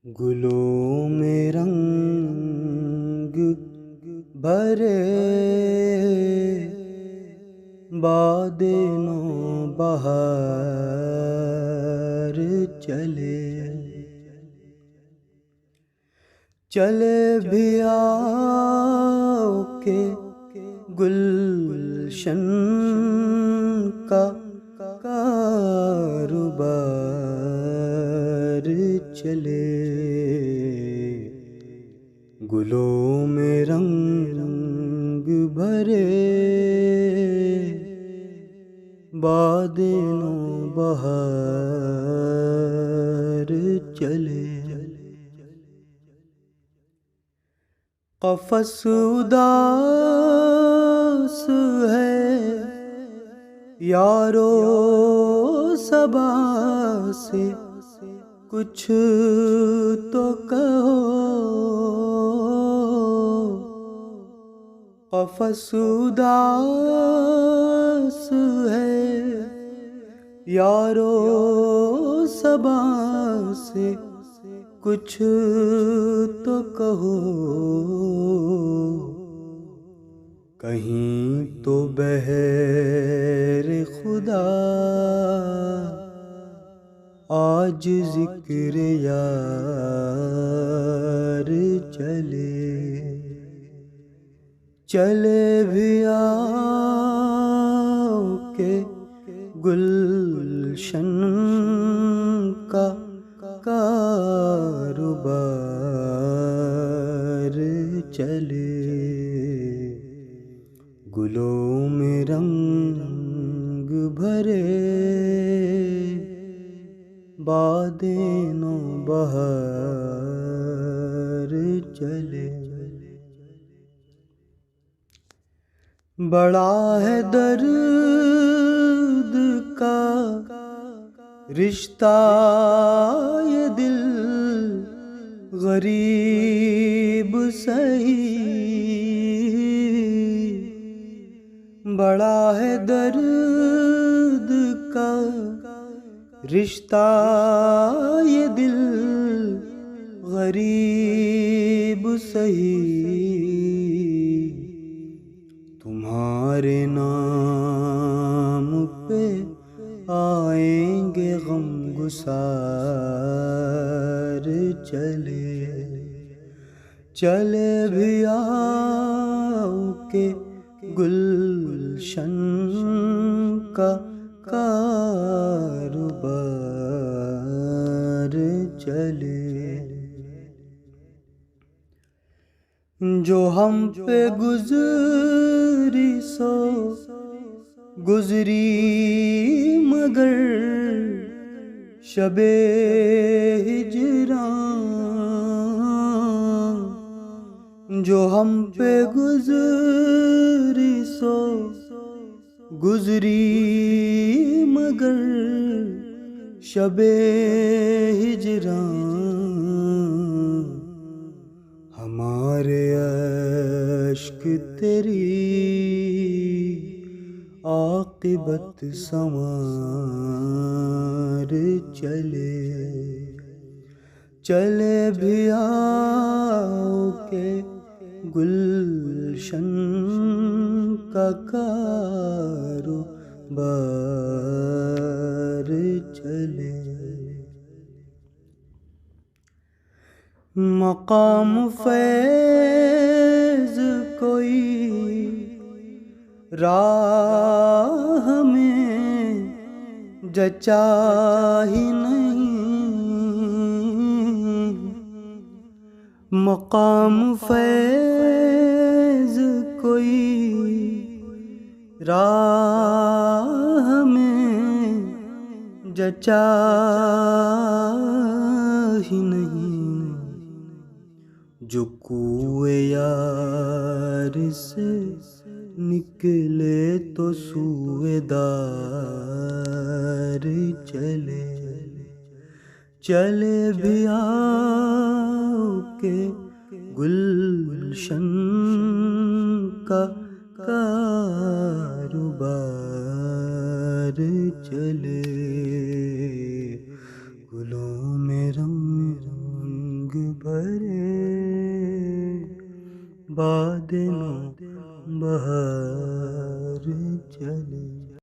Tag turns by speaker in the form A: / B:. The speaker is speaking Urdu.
A: گلوں میں رنگ بھرے باد نو بہار چلے چلے بھی آؤ کہ گلشن کا کاروبار چلے گلوں میں رنگ بھرے باد نو بہار چلے قفس اداس ہے یارو صبا سے کچھ تو کہو قفس اداس ہے یارو صبا سے کچھ تو کہو کہیں تو بہر خدا آج ذکر یار چلے چلے بھی آؤ کہ گلشن کا کاروبار چلے گلوں میں رنگ بھرے باد نو بہار چلے بڑا ہے درد کا رشتہ یہ دل غریب سہی بڑا ہے درد کا رشتہ یہ دل غریب سہی تمہارے نام پہ آئیں گے غم گسار چلے چلے بھی آؤ کہ گلشن کا کاروبار چلے جو ہم پہ گزری سو گزری مگر شب ہجران جو ہم پہ گزری سو گزری مگر شب ہجران ہمارے اشک تیری عاقبت سنوار چلے چلے بھی آؤ کہ گلشن کا کاروبار چلے مقام فیض کوئی راہ میں جچا ہی نہیں مقام فیض کوئی راہ میں جچا ہی نہیں جو کوئے یار سے نکلے تو سوئے دار چلے چلے بھی آؤ کہ گلشن کا کاروبار چلے گلوں میں رنگ بھرے باد نو بہار چلے